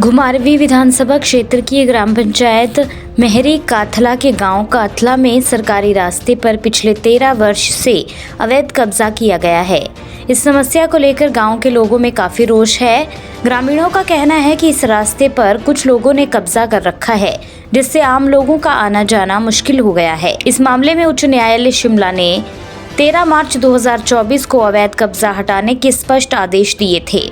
घुमारवी विधानसभा क्षेत्र की ग्राम पंचायत मेहरी काथला के गांव काथला में सरकारी रास्ते पर पिछले 13 वर्ष से अवैध कब्जा किया गया है। इस समस्या को लेकर गांव के लोगों में काफी रोष है। ग्रामीणों का कहना है कि इस रास्ते पर कुछ लोगों ने कब्जा कर रखा है, जिससे आम लोगों का आना जाना मुश्किल हो गया है। इस मामले में उच्च न्यायालय शिमला ने 13 मार्च 2024 को अवैध कब्जा हटाने के स्पष्ट आदेश दिए थे।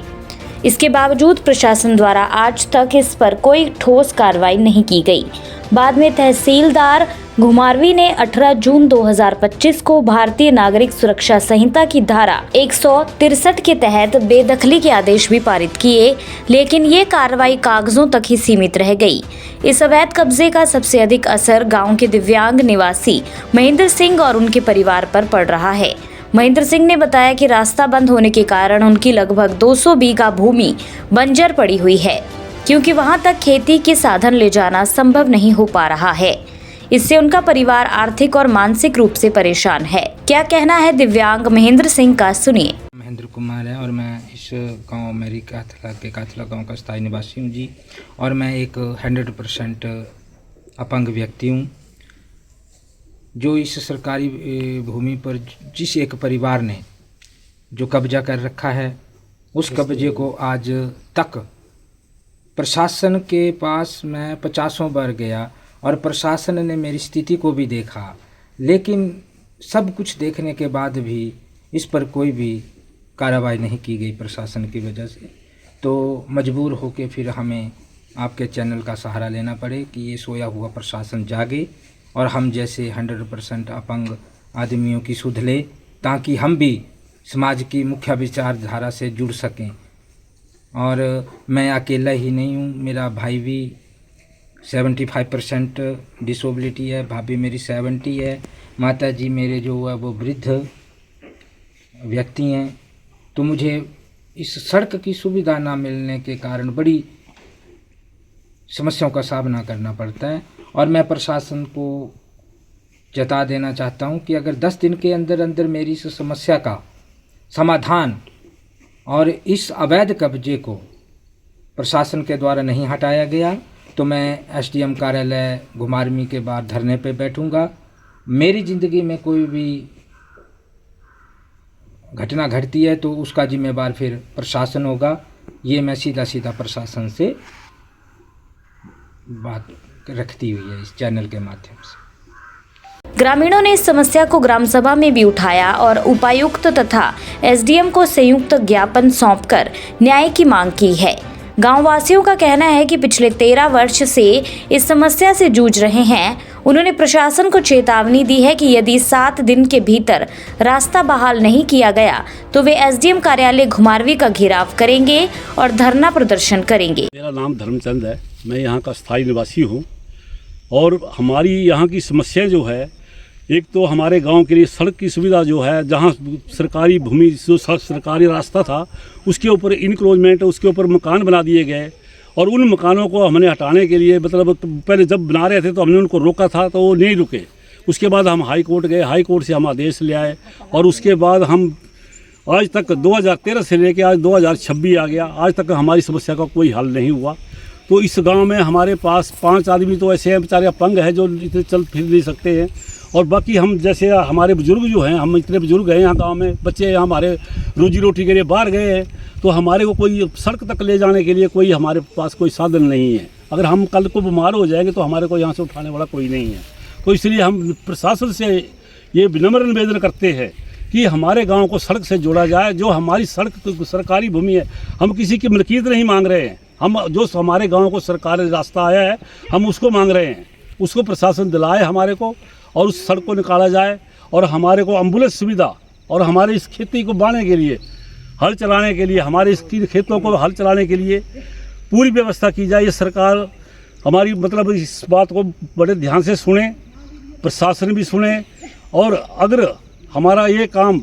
इसके बावजूद प्रशासन द्वारा आज तक इस पर कोई ठोस कार्रवाई नहीं की गई। बाद में तहसीलदार घुमारवी ने 18 जून 2025 को भारतीय नागरिक सुरक्षा संहिता की धारा 163 के तहत बेदखली के आदेश भी पारित किए, लेकिन ये कार्रवाई कागजों तक ही सीमित रह गई। इस अवैध कब्जे का सबसे अधिक असर गांव के दिव्यांग निवासी महेंद्र सिंह और उनके परिवार पर पड़ रहा है। महेंद्र सिंह ने बताया कि रास्ता बंद होने के कारण उनकी लगभग 200 बीघा भूमि बंजर पड़ी हुई है, क्योंकि वहां तक खेती के साधन ले जाना संभव नहीं हो पा रहा है। इससे उनका परिवार आर्थिक और मानसिक रूप से परेशान है। क्या कहना है दिव्यांग महेंद्र सिंह का, सुनिए। महेंद्र कुमार है और मैं इस गांव मेरी काथला गांव का स्थायी निवासी हूं जी। और मैं एक 100% अपंग व्यक्ति हूं। जो इस सरकारी भूमि पर जिस एक परिवार ने जो कब्जा कर रखा है, उस कब्जे को आज तक प्रशासन के पास मैं 50 बार गया और प्रशासन ने मेरी स्थिति को भी देखा, लेकिन सब कुछ देखने के बाद भी इस पर कोई भी कार्रवाई नहीं की गई प्रशासन की वजह से। तो मजबूर होके फिर हमें आपके चैनल का सहारा लेना पड़े कि ये सोया हुआ प्रशासन जागे और हम जैसे 100% अपंग आदमियों की सुध ले, ताकि हम भी समाज की मुख्य विचारधारा से जुड़ सकें। और मैं अकेला ही नहीं हूँ, मेरा भाई भी 75% डिसेबिलिटी है, भाभी मेरी 70 है, माता जी मेरे जो है वो वृद्ध व्यक्ति हैं। तो मुझे इस सड़क की सुविधा ना मिलने के कारण बड़ी समस्याओं का सामना करना पड़ता है। और मैं प्रशासन को जता देना चाहता हूं कि अगर 10 दिन के अंदर अंदर मेरी इस समस्या का समाधान और इस अवैध कब्जे को प्रशासन के द्वारा नहीं हटाया गया तो मैं एसडीएम कार्यालय घुमारवी के बाहर धरने पे बैठूंगा। मेरी ज़िंदगी में कोई भी घटना घटती है तो उसका जिम्मेवार फिर प्रशासन होगा। ये मैं सीधा सीधा प्रशासन से बात रखती हुई है इस चैनल के माध्यम से। ग्रामीणों ने इस समस्या को ग्राम सभा में भी उठाया और उपायुक्त तथा एसडीएम को संयुक्त ज्ञापन सौंपकर न्याय की मांग की है। गांव वासियों का कहना है कि पिछले 13 वर्ष से इस समस्या से जूझ रहे हैं। उन्होंने प्रशासन को चेतावनी दी है कि यदि 7 दिन के भीतर रास्ता बहाल नहीं किया गया तो वे एसडीएम कार्यालय घुमारवी का घेराव करेंगे और धरना प्रदर्शन करेंगे। मेरा नाम धर्मचंद है, मैं यहाँ का स्थायी निवासी हूँ। और हमारी यहाँ की समस्या जो है, एक तो हमारे गांव के लिए सड़क की सुविधा जो है, जहाँ सरकारी भूमि जो सरकारी रास्ता था उसके ऊपर इनक्रोचमेंट, उसके ऊपर मकान बना दिए गए। और उन मकानों को हमने हटाने के लिए मतलब पहले जब बना रहे थे तो हमने उनको रोका था, तो वो नहीं रुके। उसके बाद हम हाई कोर्ट गए, हाई कोर्ट से हम आदेश ले आए और उसके बाद हम आज तक 2013 से लेकर आज 2026 आ गया, आज तक हमारी समस्या का कोई हल नहीं हुआ। तो इस गांव में हमारे पास 5 आदमी तो ऐसे हैं बेचारे अपंग हैं जो इतने चल फिर नहीं सकते हैं। और बाकी हम जैसे हमारे बुजुर्ग जो हैं, हम इतने बुजुर्ग हैं यहाँ गांव में, बच्चे हमारे रोजी रोटी के लिए बाहर गए हैं, तो हमारे को कोई सड़क तक ले जाने के लिए कोई हमारे पास कोई साधन नहीं है। अगर हम कल को बीमार हो जाएंगे तो हमारे को यहाँ से उठाने वाला कोई नहीं है। तो इसलिए हम प्रशासन से ये विनम्र निवेदन करते हैं कि हमारे गाँव को सड़क से जोड़ा जाए। जो हमारी सड़क सरकारी भूमि है, हम किसी की मलकियत नहीं मांग रहे हैं। हम जो हमारे गांव को सरकारी रास्ता आया है हम उसको मांग रहे हैं, उसको प्रशासन दिलाए हमारे को और उस सड़क को निकाला जाए। और हमारे को एम्बुलेंस सुविधा और हमारे इस खेती को बांधने के लिए, हल चलाने के लिए, हमारे इस खेतों को हल चलाने के लिए पूरी व्यवस्था की जाए। ये सरकार हमारी मतलब इस बात को बड़े ध्यान से सुने, प्रशासन भी सुने। और अगर हमारा ये काम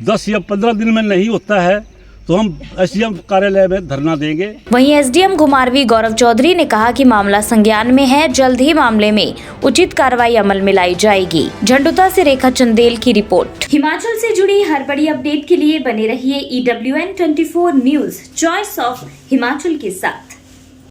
10 या 15 दिन में नहीं होता है तो हम एसडीएम कार्यालय में धरना देंगे। वहीं एसडीएम घुमारवी गौरव चौधरी ने कहा कि मामला संज्ञान में है, जल्द ही मामले में उचित कार्रवाई अमल में लाई जाएगी। झंडुता से रेखा चंदेल की रिपोर्ट। हिमाचल से जुड़ी हर बड़ी अपडेट के लिए बने रहिए EWN24 news, choice of Himachal के साथ।